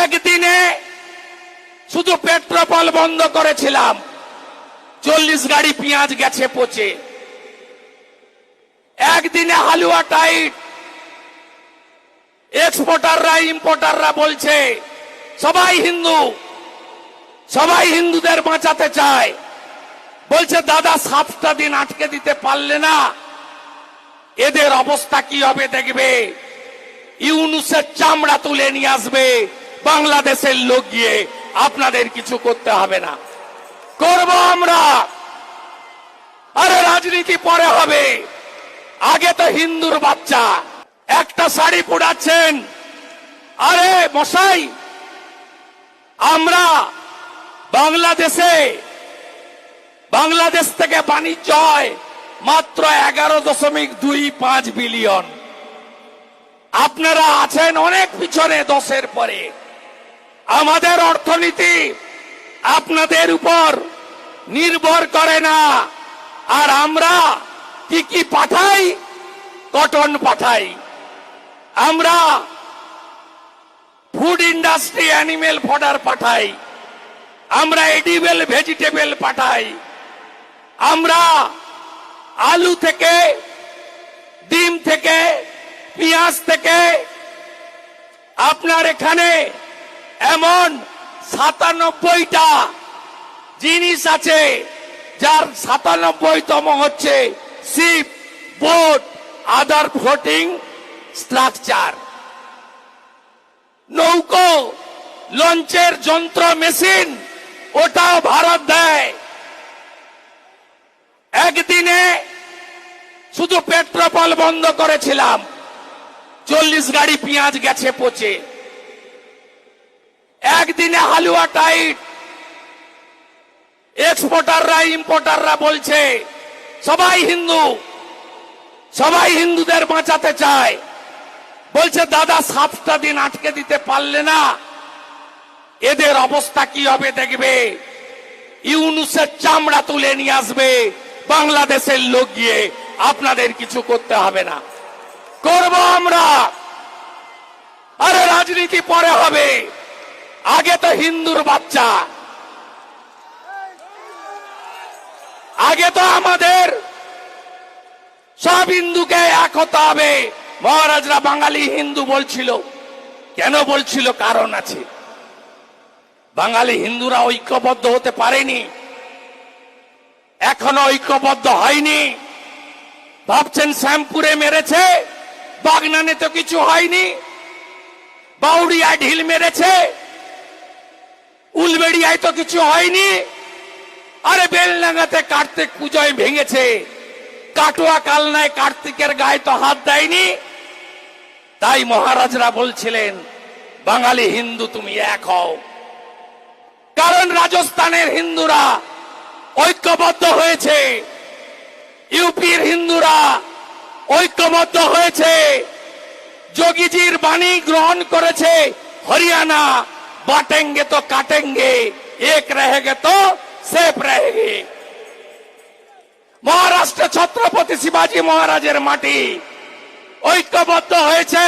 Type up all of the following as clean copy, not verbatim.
একদিনে শুধু পেট্রোল বন্ধ করেছিলাম, 40 গাড়ি পেঁয়াজ গেছে পচে। একদিনে হালুয়া টাইট। এক্সপোর্টাররা ইম্পোর্টাররা বলছে সবাই হিন্দু, সবাই হিন্দুদের বাঁচাতে চায়। বলছে দাদা 7টা দিন আটকে দিতে পারলে না, এদের অবস্থা কি হবে দেখবে। ইউনুসের চামড়া তুলে নিয়ে আসবে বাংলাদেশের লোক গিয়ে, আপনাদের কিছু করতে হবে না, করব আমরা। আরে রাজনীতি পরে হবে, আগে তো হিন্দুর বাচ্চা একটা শাড়ি পরাচ্ছেন। আরে মশাই, আমরা বাংলাদেশ থেকে বাণিজ্য হয় মাত্র 11.25 বিলিয়ন। আপনারা আছেন অনেক পিছনে, 10-এর পরে। আমাদের অর্থনীতি আপনাদের উপর নির্ভর করে না। আর আমরা কি কি পাঠাই? কটন পাঠাই, আমরা ফুড ইন্ডাস্ট্রি অ্যানিমেল ফডার পাঠাই, আমরা এডিবল ভেজিটেবল পাঠাই, আমরা আলু থেকে, ডিম থেকে, পেঁয়াজ থেকে। আপনার এখানে এমন 97টা জিনিস আছে, যার 97তম হচ্ছে শিপ, বোট, আদার ফ্লোটিং স্ট্রাকচার। নৌকো, লঞ্চের যন্ত্র, মেশিন, ওটাও ভারত দেয়। একদিনে শুধু পেট্রোল বন্ধ করেছিলাম, 40 গাড়ি পেঁয়াজ গেছে পচে। একদিনে হালুয়া টাইট। এক্সপোর্টাররা ইম্পোর্টাররা বলছে সবাই হিন্দু, সবাই হিন্দুদের বাঁচাতে চায়। বলছে দাদা 7টা দিন আটকে দিতে পারলে না, এদের অবস্থা কি হবে দেখবে। ইউনুসের চামড়া তুলে নিয়ে আসবে বাংলাদেশের লোক গিয়ে, আপনাদের কিছু করতে হবে না, করব আমরা। আরে রাজনীতি পরে হবে, আগে তো হিন্দুর বাচ্চা, আগে তো আমাদের সব হিন্দুকে এক হতে হবে। মহারাজরা বাঙালি হিন্দু বলছিল, কেন বলছিল? কারণ আছে। বাঙালি হিন্দুরা ঐক্যবদ্ধ হতে পারেনি, এখনো ঐক্যবদ্ধ হয়নি। ভাবছেন শ্যামপুরে মেরেছে, বাগনানে তো কিছু হয়নি। বাউরিয়ায় ঢিল মেরেছে, উলবেড়িয়ায় তো কিছু হয়নি। আরে বেলডাঙ্গাতে কার্তিক পুজোয় ভেঙেছে, কাটোয়া কালনায় কার্তিকের গায়ে তো হাত দেয়নি। তাই মহারাজরা বলছিলেন বাঙালি হিন্দু তুমি এক হও। কারণ রাজস্থানের হিন্দুরা ঐক্যবদ্ধ হয়েছে, ইউপির হিন্দুরা ঐক্যবদ্ধ হয়েছে, যোগীজির বাণী গ্রহণ করেছে। হরিয়ানা বাটেঙ্গে তো কাটেঙ্গে, এক রহেগে তো সেফ রহেগে। মহারাষ্ট্র ছত্রপতি শিবাজী মহারাজের মাটি ঐক্যবদ্ধ হয়েছে।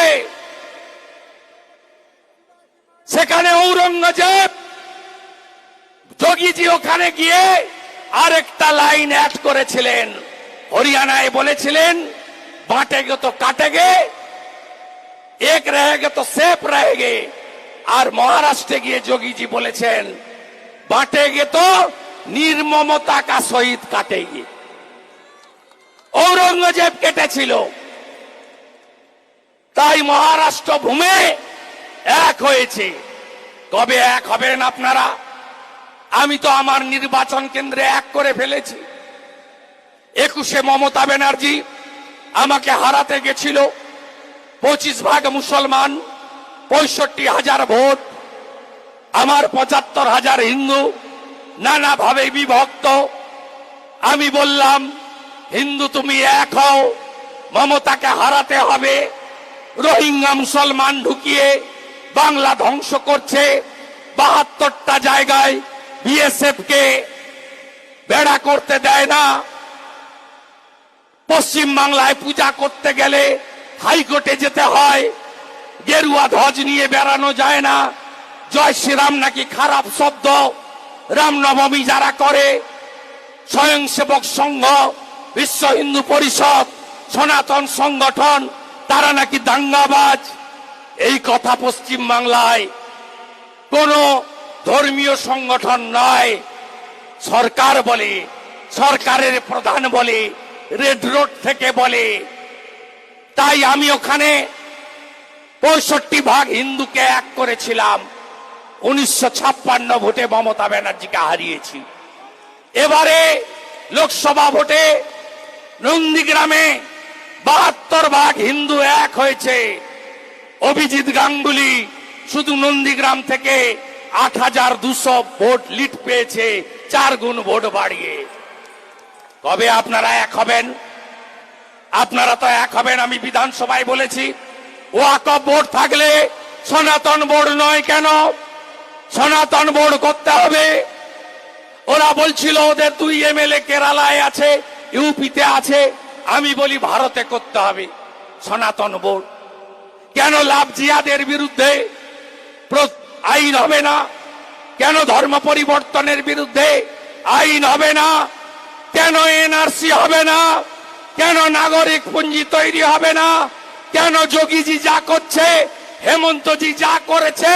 সেখানে ঔরঙ্গজেব, যোগীজি ওখানে গিয়ে আরেকটা লাইন অ্যাড করেছিলেন। হরিয়ানায় বলেছিলেন বাটেগে তো কাটেগে, এক রহেগে তো সেফ রহেগে। আর মহারাষ্ট্রে গিয়ে যোগীজি বলেছেন বাটেগে তো নির্মমতা কা শহীদ কাটেগে। ঔরঙ্গজেব কেটেছিল, তাই মহারাষ্ট্র ভূমে এক হয়েছে। কবে এক হবেন আপনারা? আমি তো আমার নির্বাচন কেন্দ্রে এক করে ফেলেছি। 21-এ মমতা ব্যানার্জি আমাকে হারাতে গেছিল, 25% মুসলমান, 65,000 ভোট, আমার 75,000 হিন্দু, নানাভাবে বিভক্ত। আমি বললাম হিন্দু তুমি এক হও, মমতাকে হারাতে হবে। রোহিঙ্গা মুসলমান ঢুকিয়ে বাংলা ধ্বংস করছে, 72টা জায়গায় বিএসএফ কে বেড়া করতে দেয় না। পশ্চিম বাংলায় পূজা করতে গেলে হাইকোর্টে যেতে হয়, গেরুয়া ধ্বজ নিয়ে বেড়ানো যায় না। জয় শ্রীরাম নাকি খারাপ শব্দ, রামনবমী যারা করে, স্বয়ংসেবক সংঘ, বিশ্ব হিন্দু পরিষদ, সনাতন সংগঠন, তারা নাকি দাঙ্গাবাজ। এই কথা পশ্চিম বাংলায় কোন ধর্মীয় সংগঠন নয়, সরকার বলে, সরকারের প্রধান বলে, রেড রোড থেকে বলে। তাই আমি ওখানে 65% হিন্দুকে এক করেছিলাম। 1956 ভোটে মমতা ব্যানার্জিকে হারিয়েছি। এবারে লোকসভা ভোটে নন্দীগ্রামে 72% হিন্দু এক হয়েছে। অভিজিৎ গাঙ্গুলি শুধু নন্দীগ্রাম থেকে 8200 ভোট লিড পেয়েছে, 4 গুণ ভোট বাড়িয়ে। কবে আপনারা এক হবেন? আপনারা তো এক হবেন, আমি বিধানসভায় বলেছি। ওয়াকফ বোর্ড থাকলে সনাতন বোর্ড নয় কেন? সনাতন বোর্ড করতে হবে। ওরা বলছিল ওদের 2 এমএলএ কেরালায় আছে, ইউপিতে আছে। আমি বলি ভারতে করতে হবে সনাতন বোর্ড। কেন লাভ জিয়াদের বিরুদ্ধে আইন হবে না? কেন ধর্ম পরিবর্তনের বিরুদ্ধে আইন হবে না? কেন এনআরসি হবে না? কেন নাগরিক পঞ্জি তৈরি হবে না? কেন যোগীজি যা করছে, হেমন্তজি যা করেছে,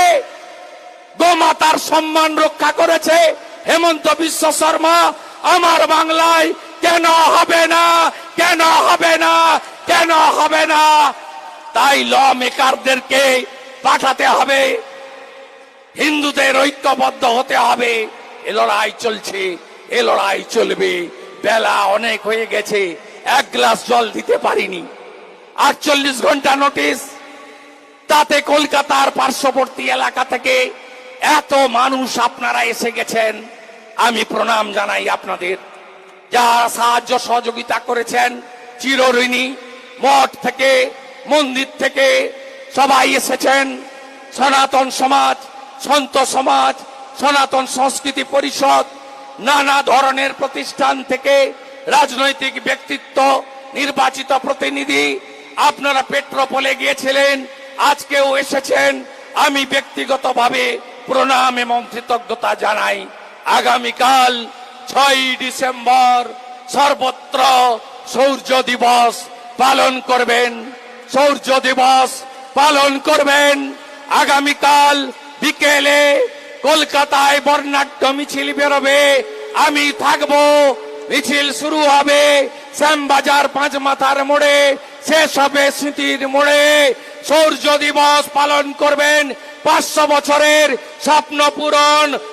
গোমাতার সম্মান রক্ষা করেছে হেমন্ত বিশ্ব শর্মা, আমার বাংলায় কেন হবে না? কেন হবে না? কেন হবে না? তাই ল মেকারদেরকে পাঠাতে হবে, হিন্দুদের ঐক্যবদ্ধ হতে হবে। এ লড়াই চলছে, এ লড়াই চলবে। বেলা অনেক হয়ে গেছে, 1 গ্লাস জল দিতে পারিনি। 48 ঘন্টা নোটিশ, তাতে কলকাতার পার্শ্ববর্তী এলাকা থেকে এত মানুষ আপনারা এসে গেছেন। আমি প্রণাম জানাই আপনাদের, যারা সাহায্য সহযোগিতা করেছেন, চিরঋণী। মঠ থেকে, মন্দির থেকে সবাই এসেছেন। সনাতন সমাজ, সন্ত সমাজ, সনাতন সংস্কৃতি পরিষদ, নানা ধরনের প্রতিষ্ঠান থেকে রাজনৈতিক ব্যক্তিত্ব, নির্বাচিত প্রতিনিধি, আপনারা পেট্রোপোলে গিয়েছিলেন, আজকেও এসেছেন। আমি ব্যক্তিগতভাবে প্রণাম এবং কৃতজ্ঞতা জানাই। আগামীকাল 6 ডিসেম্বর সর্বত্র সূর্য দিবস পালন করবেন। সূর্য দিবস পালন করবেন। আগামীকাল বিকেলে কলকাতায় বর্ণাঢ্য মিছিল বেরোবে, আমি থাকবো। মিছিল শুরু হবে শ্যামবাজার 5 মাথার মোড়ে, শেষ হবে স্মৃতির মোড়ে। সূর্য দিবস পালন করবেন, 500 বছরের স্বপ্ন পূরণ।